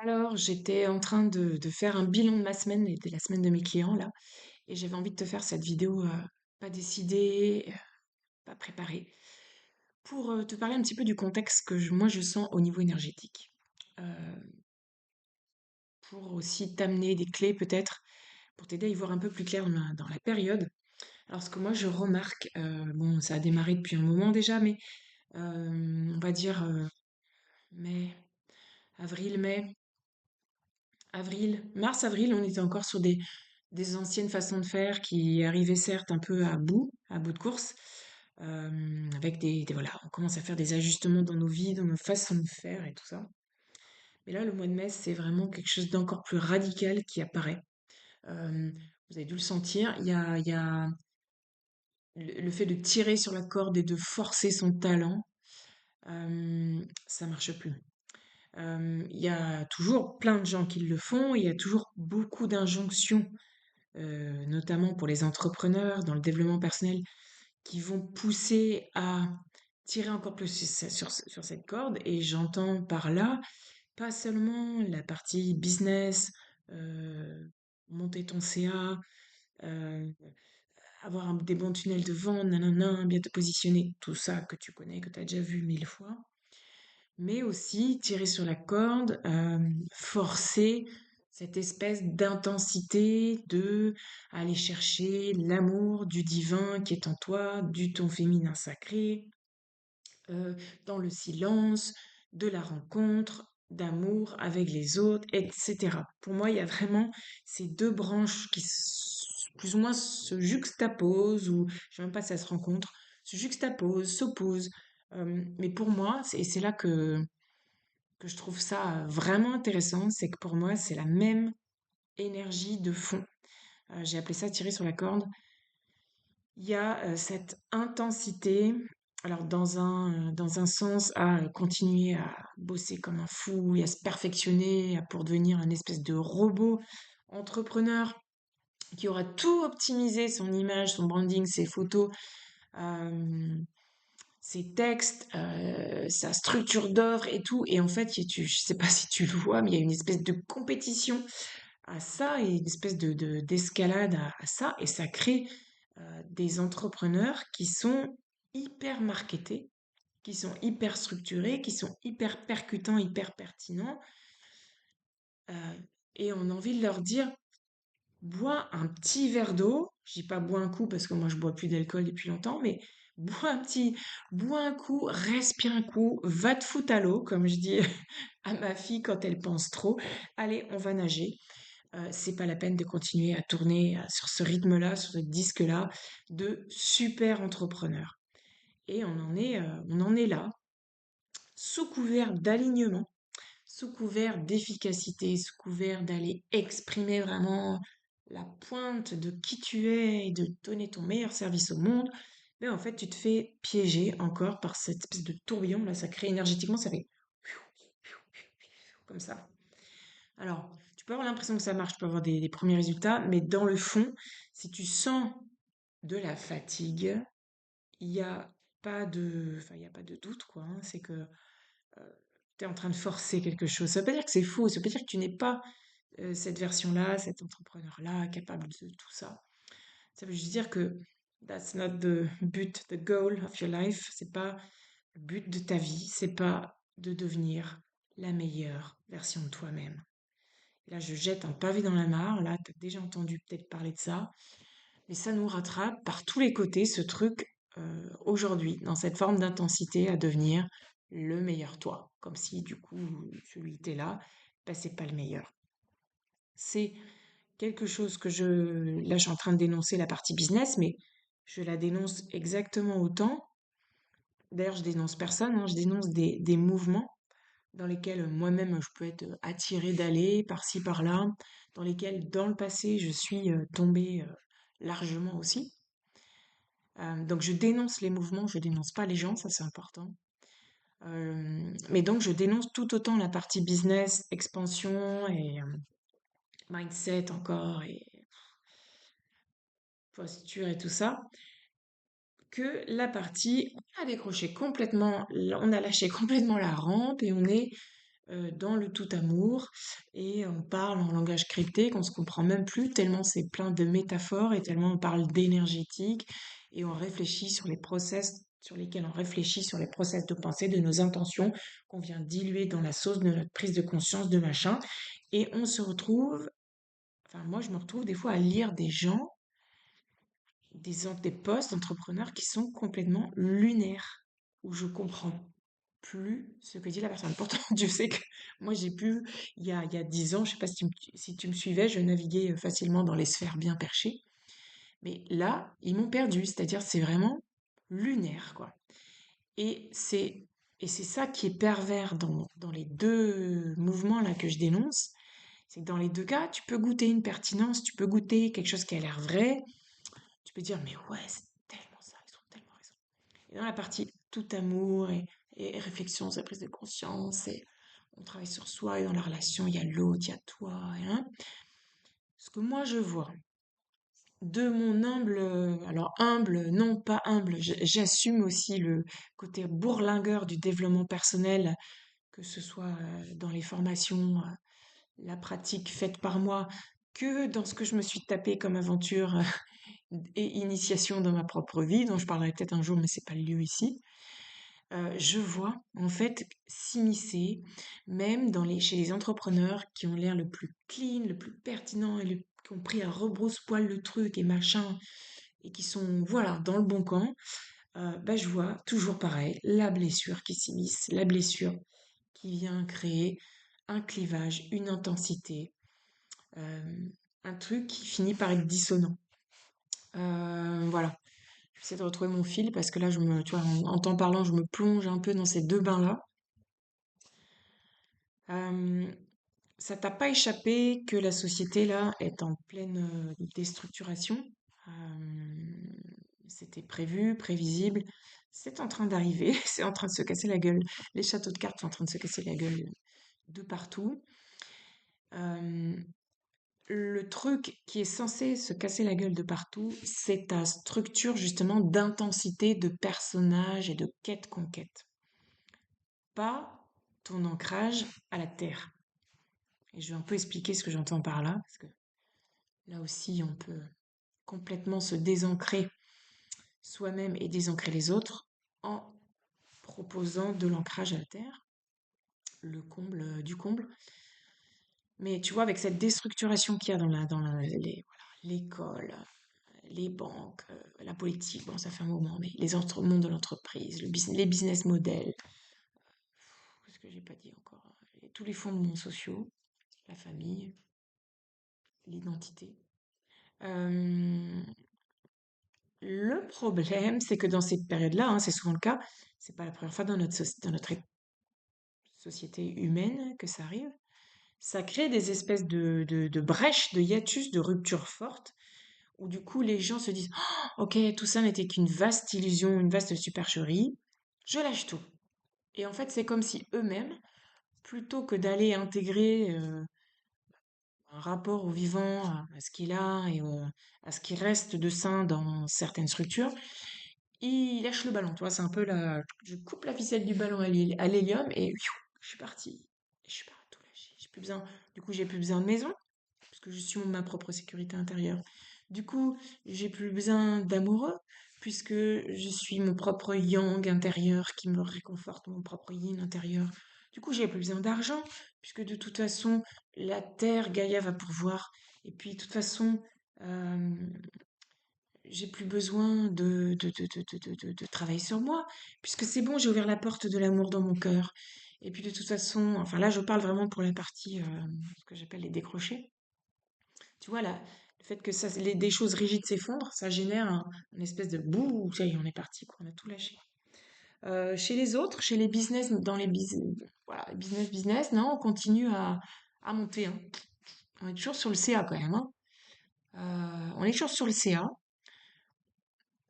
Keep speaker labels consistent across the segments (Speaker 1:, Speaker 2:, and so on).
Speaker 1: Alors, j'étais en train de faire un bilan de ma semaine et de la semaine de mes clients là, et j'avais envie de te faire cette vidéo pas décidée, pas préparée, pour te parler un petit peu du contexte que moi je sens au niveau énergétique, Euh, pour aussi t'amener des clés peut-être pour t'aider à y voir un peu plus clair dans la période. Alors ce que moi je remarque, bon ça a démarré depuis un moment déjà, mais on va dire mai, mai. Mars-avril, on était encore sur des anciennes façons de faire qui arrivaient certes un peu à bout de course, avec voilà, on commence à faire des ajustements dans nos vies, dans nos façons de faire et tout ça. Mais là, le mois de mai, c'est vraiment quelque chose d'encore plus radical qui apparaît. Euh, Vous avez dû le sentir, il y a le fait de tirer sur la corde et de forcer son talent, ça marche plus. Il y a toujours plein de gens qui le font, il y a toujours beaucoup d'injonctions notamment pour les entrepreneurs dans le développement personnel, qui vont pousser à tirer encore plus sur cette corde. Et j'entends par là pas seulement la partie business, euh, monter ton CA, euh, avoir des bons tunnels de vente, nanana, bien te positionner, tout ça que tu connais, que tu as déjà vu mille fois, mais aussi tirer sur la corde, forcer cette espèce d'intensité de aller chercher l'amour du divin qui est en toi, du ton féminin sacré, dans le silence, de la rencontre, d'amour avec les autres, etc. Pour moi, il y a vraiment ces deux branches qui plus ou moins se juxtaposent, ou je ne sais même pas si elles se rencontrent, se juxtaposent, s'opposent. Mais pour moi, et c'est là que je trouve ça vraiment intéressant, c'est que pour moi, c'est la même énergie de fond. J'ai appelé ça tirer sur la corde. Il y a cette intensité, alors dans un sens à continuer à bosser comme un fou et à se perfectionner pour devenir un espèce de robot entrepreneur qui aura tout optimisé, son image, son branding, ses photos, euh, ses textes, sa structure d'œuvre et tout. Et en fait, je sais pas si tu le vois, mais il y a une espèce de compétition à ça et une espèce d'escalade à ça. Et ça crée des entrepreneurs qui sont hyper marketés, qui sont hyper structurés, qui sont hyper percutants, hyper pertinents. euh, et on a envie de leur dire, bois un petit verre d'eau. Je dis pas bois un coup parce que moi je bois plus d'alcool depuis longtemps, mais bois un coup, respire un coup, va te foutre à l'eau, comme je dis à ma fille quand elle pense trop. Allez, on va nager. C'est pas la peine de continuer à tourner sur ce rythme-là, sur ce disque-là, de super entrepreneurs. Et on en est là, sous couvert d'alignement, sous couvert d'efficacité, sous couvert d'aller exprimer vraiment la pointe de qui tu es et de donner ton meilleur service au monde. Mais en fait, tu te fais piéger encore par cette espèce de tourbillon. Là, ça crée énergétiquement, ça fait comme ça. Alors, tu peux avoir l'impression que ça marche, tu peux avoir des premiers résultats, mais dans le fond, si tu sens de la fatigue, il n'y a il y a pas de doute, quoi, hein. C'est que tu es en train de forcer quelque chose. Ça veut pas dire que c'est faux, ça veut pas dire que tu n'es pas cette version-là, cet entrepreneur-là, capable de tout ça. Ça veut juste dire que that's not the but, the goal of your life. C'est pas le but de ta vie, c'est pas de devenir la meilleure version de toi-même. Là, je jette un pavé dans la mare. Là, tu as déjà entendu peut-être parler de ça. Mais ça nous rattrape par tous les côtés, ce truc, aujourd'hui, dans cette forme d'intensité à devenir le meilleur toi. Comme si, du coup, celui qui était là, ben, c'est pas le meilleur. C'est quelque chose que là, je suis en train de dénoncer la partie business, mais je la dénonce exactement autant. D'ailleurs, je dénonce personne, hein, je dénonce des mouvements dans lesquels moi-même je peux être attirée d'aller par-ci par-là, dans lesquels dans le passé je suis tombée largement aussi. Donc je dénonce les mouvements, je dénonce pas les gens, ça c'est important. Mais donc je dénonce tout autant la partie business, expansion et mindset encore et posture et tout ça, que la partie on a décroché complètement, on a lâché complètement la rampe et on est dans le tout amour et on parle en langage crypté qu'on se comprend même plus tellement c'est plein de métaphores et tellement on parle d'énergétique et on réfléchit sur les process sur lesquels on réfléchit sur les process de pensée de nos intentions qu'on vient diluer dans la sauce de notre prise de conscience de machin et on se retrouve, enfin moi je me retrouve des fois à lire des gens, des postes d'entrepreneurs qui sont complètement lunaires où je comprends plus ce que dit la personne. Pourtant, Dieu sait que moi, j'ai pu, il y a 10 ans, je sais pas si tu me suivais, je naviguais facilement dans les sphères bien perchées. Mais là, ils m'ont perdu, c'est-à-dire c'est vraiment lunaire, quoi. Et c'est, et c'est ça qui est pervers dans les deux mouvements là que je dénonce, c'est que dans les deux cas, tu peux goûter une pertinence, tu peux goûter quelque chose qui a l'air vrai, tu peux dire, mais ouais, c'est tellement ça, ils ont tellement raison. Et dans la partie tout amour et réflexion, c'est prise de conscience, et on travaille sur soi, et dans la relation, il y a l'autre, il y a toi, hein. Ce que moi je vois, de mon humble, alors humble, non pas humble, j'assume aussi le côté bourlingueur du développement personnel, que ce soit dans les formations, la pratique faite par moi, que dans ce que je me suis tapé comme aventure et initiation dans ma propre vie, dont je parlerai peut-être un jour, mais c'est pas le lieu ici. Je vois en fait s'immiscer, même chez les entrepreneurs qui ont l'air le plus clean, le plus pertinent et qui ont pris à rebrousse-poil le truc et machin, et qui sont, voilà, dans le bon camp, bah, je vois toujours pareil, la blessure qui s'immisce, la blessure qui vient créer un clivage, une intensité, euh, un truc qui finit par être dissonant. Voilà. J'essaie de retrouver mon fil parce que là, tu vois, en t'en parlant, je me plonge un peu dans ces deux bains-là. Euh, Ça t'a pas échappé que la société là est en pleine déstructuration. Euh, C'était prévu, prévisible. C'est en train d'arriver, c'est en train de se casser la gueule. Les châteaux de cartes sont en train de se casser la gueule de partout. Euh, le truc qui est censé se casser la gueule de partout, c'est ta structure justement d'intensité de personnage et de quête-conquête. Pas ton ancrage à la terre. Et je vais un peu expliquer ce que j'entends par là, parce que là aussi, on peut complètement se désancrer soi-même et désancrer les autres en proposant de l'ancrage à la terre, le comble du comble. Mais tu vois, avec cette déstructuration qu'il y a voilà, l'école, les banques, la politique, bon, ça fait un moment, mais mondes de l'entreprise, les business models, qu'est-ce que j'ai pas dit encore? Tous les fondements sociaux, la famille, l'identité. Euh, Le problème, c'est que dans cette période-là, hein, c'est souvent le cas, c'est pas la première fois dans notre société humaine que ça arrive, ça crée des espèces de brèches, de hiatus, de ruptures fortes, où du coup les gens se disent «Oh, ok, tout ça n'était qu'une vaste illusion, une vaste supercherie, je lâche tout». Et en fait, c'est comme si eux-mêmes, plutôt que d'aller intégrer un rapport au vivant, à ce qu'il a et à ce qui reste de sain dans certaines structures, il lâche le ballon, tu vois, c'est un peu je coupe la ficelle du ballon à l'hélium et je suis partie. Je suis pas à tout lâcher. J'ai plus besoin de maison, parce que je suis ma propre sécurité intérieure. Du coup, j'ai plus besoin d'amoureux, puisque je suis mon propre yang intérieur qui me réconforte, mon propre yin intérieur. Du coup, j'ai plus besoin d'argent, puisque de toute façon, la terre, Gaïa va pourvoir. Et puis, de toute façon, euh, j'ai plus besoin de travailler sur moi, puisque c'est bon, j'ai ouvert la porte de l'amour dans mon cœur. Et puis de toute façon, enfin là, je parle vraiment pour la partie, ce que j'appelle les décrochés. Tu vois, là, le fait que des choses rigides s'effondrent, ça génère une espèce de bouh, ça y est, on est parti, quoi, on a tout lâché. Chez les autres, chez les business, voilà, business, non, on continue à monter, hein. On est toujours sur le CA quand même, hein. On est toujours sur le CA.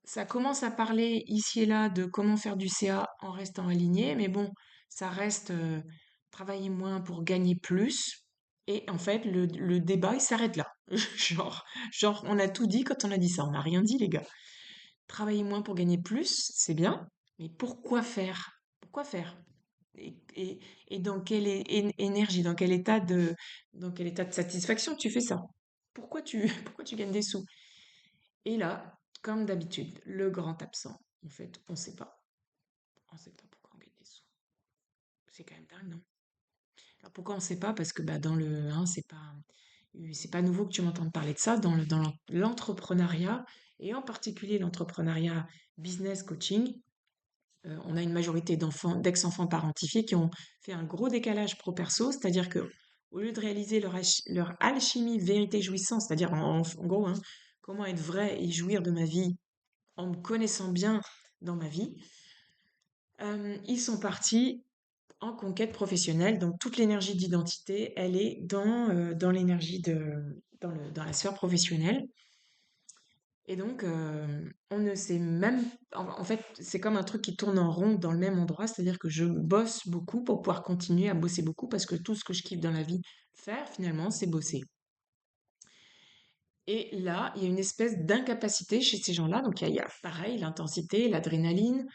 Speaker 1: Ça commence à parler ici et là de comment faire du CA en restant aligné, mais bon, ça reste travailler moins pour gagner plus. Et en fait, le débat, il s'arrête là. Genre, on a tout dit quand on a dit ça. On n'a rien dit, les gars. Travailler moins pour gagner plus, c'est bien, mais pourquoi faire? Pourquoi faire? et, et dans quelle énergie, dans quel état de satisfaction tu fais ça? Pourquoi tu gagnes des sous? Et là, comme d'habitude, le grand absent. En fait, on ne sait pas. On ne sait pas pourquoi on gagne des sous. C'est quand même dingue, non? Alors pourquoi on ne sait pas? Parce que bah, dans le, hein, c'est pas nouveau que tu m'entendes parler de ça dans l'entrepreneuriat et en particulier l'entrepreneuriat business coaching. On a une majorité d'enfants, d'ex-enfants parentifiés qui ont fait un gros décalage pro-perso, c'est-à-dire que au lieu de réaliser leur alchimie vérité jouissance, c'est-à-dire en gros, hein, comment être vrai et jouir de ma vie en me connaissant bien dans ma vie, ils sont partis en conquête professionnelle. Donc toute l'énergie d'identité, elle est dans l'énergie dans la sphère professionnelle. Et donc, on ne sait même... En fait, c'est comme un truc qui tourne en rond dans le même endroit, c'est-à-dire que je bosse beaucoup pour pouvoir continuer à bosser beaucoup parce que tout ce que je kiffe dans la vie faire, finalement, c'est bosser. Et là, il y a une espèce d'incapacité chez ces gens-là. Donc, il y a pareil, l'intensité, l'adrénaline,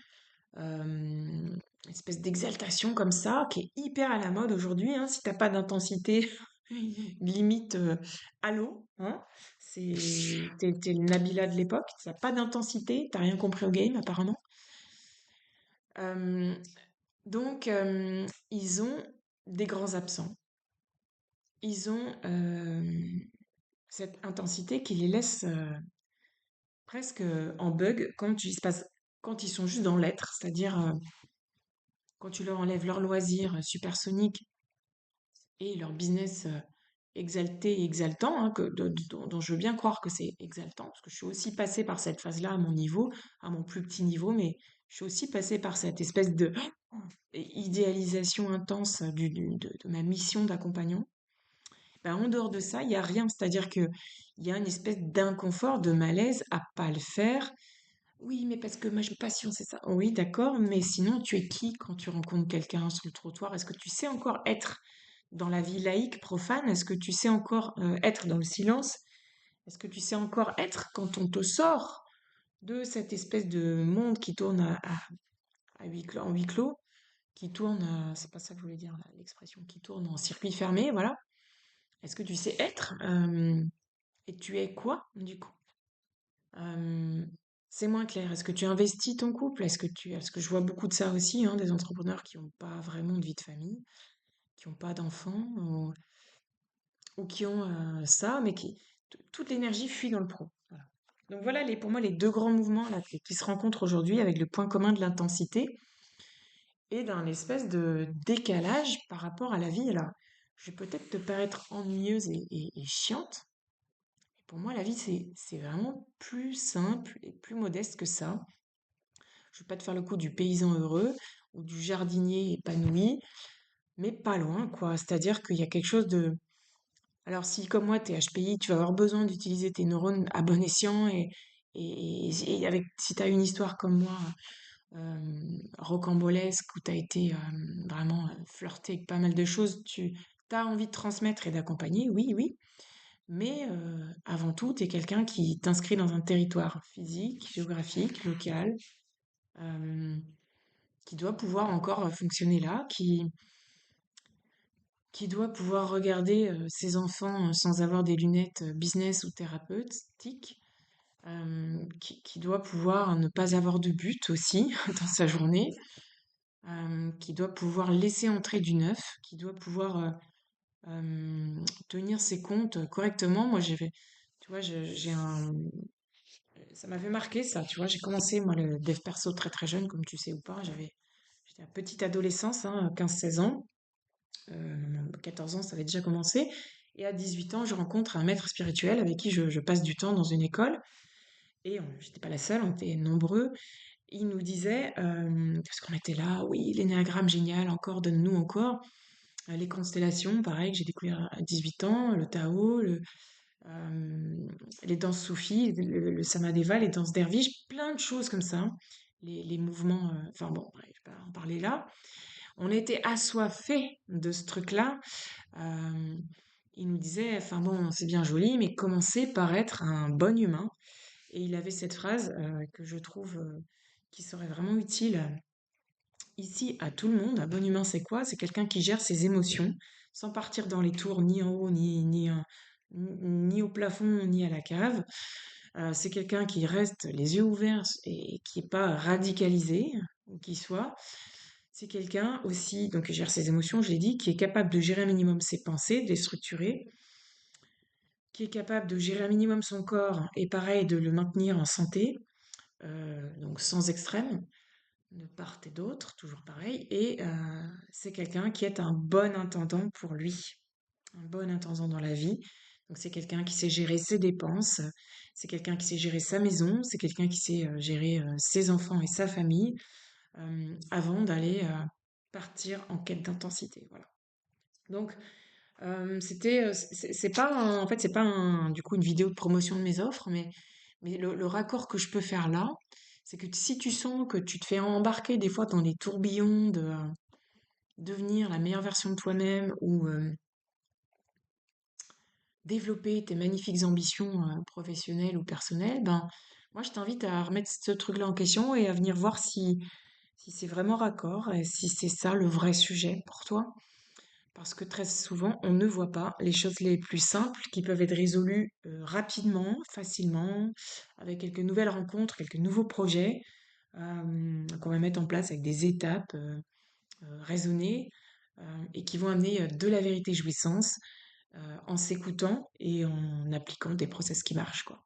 Speaker 1: une espèce d'exaltation comme ça, qui est hyper à la mode aujourd'hui, hein. Si t'as pas d'intensité, limite à l'eau, hein. T'es le Nabila de l'époque, t'as pas d'intensité, t'as rien compris au game apparemment. Euh, donc, ils ont des grands absents. Ils ont cette intensité qui les laisse presque en bug quand ils sont juste dans l'être, c'est-à-dire quand tu leur enlèves leur loisir supersonique et leur business exalté et exaltant, hein, dont je veux bien croire que c'est exaltant, parce que je suis aussi passée par cette phase-là à mon niveau, à mon plus petit niveau, mais je suis aussi passée par cette espèce de idéalisation intense de ma mission d'accompagnant. Ben, en dehors de ça, il n'y a rien, c'est-à-dire que il y a une espèce d'inconfort, de malaise à pas le faire. Oui, mais parce que ma passion, c'est ça. Oui, d'accord, mais sinon, tu es qui quand tu rencontres quelqu'un sur le trottoir? Est-ce que tu sais encore être dans la vie laïque, profane? Est-ce que tu sais encore être dans le silence? Est-ce que tu sais encore être quand on te sort de cette espèce de monde qui tourne à huis clos, en huis clos, qui tourne, c'est pas ça que je voulais dire, là, l'expression, qui tourne en circuit fermé, voilà. Est-ce que tu sais être et tu es quoi, du coup? Euh, c'est moins clair. Est-ce que tu investis ton couple? Est-ce que je vois beaucoup de ça aussi, hein, des entrepreneurs qui n'ont pas vraiment de vie de famille, qui n'ont pas d'enfants, ou qui ont ça, mais toute l'énergie fuit dans le pro. Voilà. Donc voilà pour moi les deux grands mouvements là, qui se rencontrent aujourd'hui avec le point commun de l'intensité et d'un espèce de décalage par rapport à la vie. Alors, je vais peut-être te paraître ennuyeuse et chiante. Pour moi, la vie, c'est vraiment plus simple et plus modeste que ça. Je ne vais pas te faire le coup du paysan heureux ou du jardinier épanoui, mais pas loin, quoi. C'est-à-dire qu'il y a quelque chose de... Alors si, comme moi, tu es HPI, tu vas avoir besoin d'utiliser tes neurones à bon escient et avec, si tu as une histoire comme moi, rocambolesque, où tu as été vraiment flirté avec pas mal de choses, tu as envie de transmettre et d'accompagner, oui, oui. Mais avant tout, tu es quelqu'un qui t'inscrit dans un territoire physique, géographique, local, euh, qui doit pouvoir encore fonctionner là, qui doit pouvoir regarder ses enfants sans avoir des lunettes business ou thérapeutiques, qui doit pouvoir ne pas avoir de but aussi dans sa journée, qui doit pouvoir laisser entrer du neuf, qui doit pouvoir tenir ses comptes correctement. Moi, tu vois, j'ai un, ça m'avait marqué ça, tu vois, j'ai commencé moi le dev perso très très jeune, comme tu sais ou pas, j'étais à petite adolescence, hein, 15-16 ans. 14 ans, ça avait déjà commencé. Et à 18 ans, je rencontre un maître spirituel avec qui je passe du temps dans une école. Et j'étais pas la seule, on était nombreux. Il nous disait, parce qu'on était là, oui, l'énéagramme génial, encore, donne-nous encore. Les constellations, pareil, que j'ai découvert à 18 ans, le Tao, euh, les danses soufis, le samadeva, les danses derviches, plein de choses comme ça. Les mouvements, enfin bon, bref, je vais pas en parler là. On était assoiffés de ce truc-là. Euh, il nous disait, enfin bon, c'est bien joli, mais commencez par être un bon humain. Et il avait cette phrase que je trouve qui serait vraiment utile ici à tout le monde. Un bon humain, c'est quoi? C'est quelqu'un qui gère ses émotions sans partir dans les tours ni en haut, ni au plafond, ni à la cave. C'est quelqu'un qui reste les yeux ouverts et qui n'est pas radicalisé, ou qui soit. C'est quelqu'un aussi, donc qui gère ses émotions, je l'ai dit, qui est capable de gérer un minimum ses pensées, de les structurer, qui est capable de gérer un minimum son corps et pareil de le maintenir en santé, donc sans extrême, de part et d'autre, toujours pareil. Et c'est quelqu'un qui est un bon intendant pour lui, un bon intendant dans la vie. Donc c'est quelqu'un qui sait gérer ses dépenses, c'est quelqu'un qui sait gérer sa maison, c'est quelqu'un qui sait gérer ses enfants et sa famille avant d'aller partir en quête d'intensité. Voilà. Donc c'est pas en fait c'est pas du coup une vidéo de promotion de mes offres, mais le raccord que je peux faire là, c'est que si tu sens que tu te fais embarquer des fois dans des tourbillons de devenir la meilleure version de toi-même ou développer tes magnifiques ambitions professionnelles ou personnelles, ben moi je t'invite à remettre ce truc-là en question et à venir voir si c'est vraiment raccord et si c'est ça le vrai sujet pour toi. Parce que très souvent, on ne voit pas les choses les plus simples qui peuvent être résolues rapidement, facilement, avec quelques nouvelles rencontres, quelques nouveaux projets qu'on va mettre en place avec des étapes raisonnées et qui vont amener de la vérité jouissance en s'écoutant et en appliquant des process qui marchent, quoi.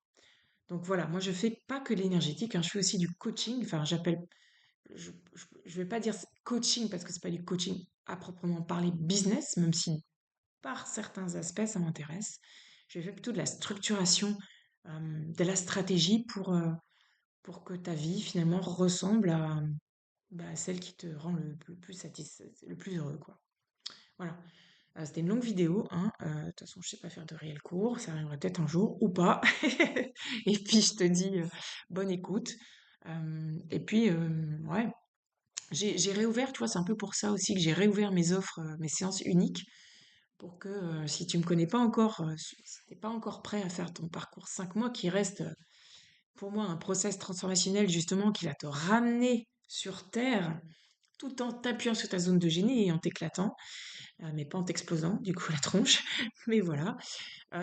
Speaker 1: Donc voilà, moi je fais pas que l'énergétique, hein, je fais aussi du coaching. Enfin, je vais pas dire coaching parce que c'est pas du coaching à proprement parler business, même si par certains aspects, ça m'intéresse. Je fais plutôt de la structuration, de la stratégie pour que ta vie finalement ressemble à bah, celle qui te rend le plus le plus heureux, quoi. Voilà. C'était une longue vidéo, hein. De toute façon, je sais pas faire de réel cours, ça arrivera peut-être un jour ou pas. Et puis je te dis bonne écoute. Et puis ouais, j'ai réouvert, tu vois, c'est un peu pour ça aussi que j'ai réouvert mes offres, mes séances uniques pour que si tu me connais pas encore, si t'es pas encore prêt à faire ton parcours 5 mois, qui reste pour moi un process transformationnel justement qui va te ramener sur Terre tout en t'appuyant sur ta zone de génie et en t'éclatant, mais pas en t'explosant du coup la tronche. Mais voilà,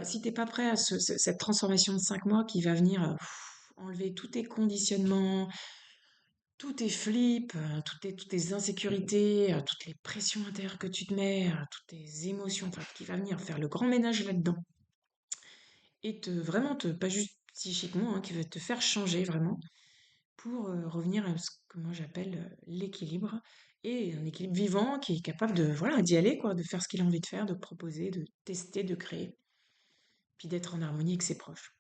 Speaker 1: si t'es pas prêt à cette transformation de 5 mois qui va venir enlever tous tes conditionnements, tous tes flips, toutes tes insécurités, toutes les pressions intérieures que tu te mets, toutes tes émotions, enfin, qui va venir faire le grand ménage là-dedans et pas juste psychiquement, hein, qui va te faire changer vraiment pour revenir à ce que moi j'appelle l'équilibre et un équilibre vivant qui est capable de, voilà, d'y aller, quoi, de faire ce qu'il a envie de faire, de proposer, de tester, de créer, puis d'être en harmonie avec ses proches.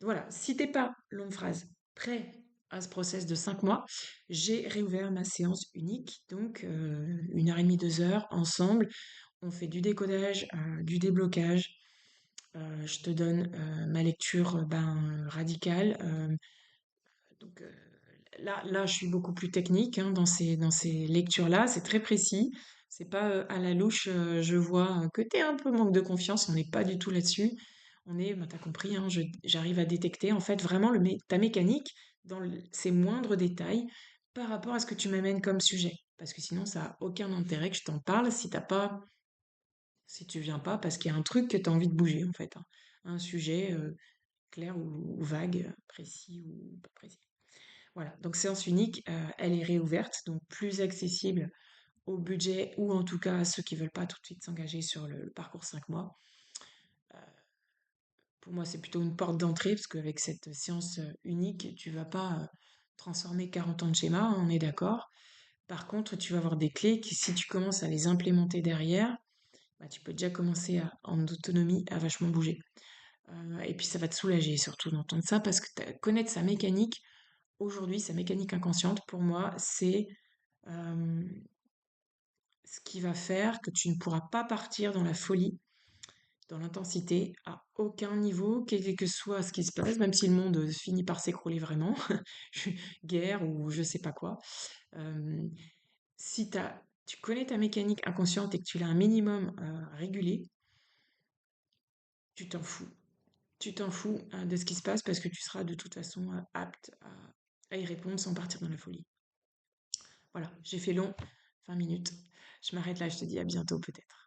Speaker 1: Voilà, si t'es pas, longue phrase, prêt à ce process de 5 mois, j'ai réouvert ma séance unique, donc 1 heure et demie, 2 heures, ensemble. On fait du décodage, du déblocage. Je te donne ma lecture radicale. Donc là, je suis beaucoup plus technique hein, dans ces lectures-là. C'est très précis. C'est pas à la louche, je vois que t'es un peu manque de confiance. On n'est pas du tout là-dessus. On est, bah, t'as compris, hein, j'arrive à détecter en fait vraiment ta mécanique dans ses moindres détails par rapport à ce que tu m'amènes comme sujet. Parce que sinon, ça a aucun intérêt que je t'en parle si tu viens pas, parce qu'il y a un truc que tu as envie de bouger en fait, hein. Un sujet clair ou vague, précis ou pas précis. Voilà, donc séance unique, elle est réouverte, donc plus accessible au budget ou en tout cas à ceux qui veulent pas tout de suite s'engager sur le parcours 5 mois. Pour moi, c'est plutôt une porte d'entrée parce qu'avec cette séance unique, tu vas pas transformer 40 ans de schéma, hein, on est d'accord. Par contre, tu vas avoir des clés qui, si tu commences à les implémenter derrière, bah, tu peux déjà commencer en autonomie à vachement bouger. Et puis ça va te soulager surtout d'entendre ça parce que connaître sa mécanique, aujourd'hui, sa mécanique inconsciente, pour moi, c'est euh, ce qui va faire que tu ne pourras pas partir dans la folie, dans l'intensité, à aucun niveau, quel que soit ce qui se passe, même si le monde finit par s'écrouler vraiment, guerre ou je sais pas quoi. Euh, si tu connais ta mécanique inconsciente et que tu l'as un minimum régulé, tu t'en fous. Tu t'en fous de ce qui se passe parce que tu seras de toute façon apte à y répondre sans partir dans la folie. Voilà, j'ai fait long, 20 minutes. Je m'arrête là, je te dis à bientôt peut-être.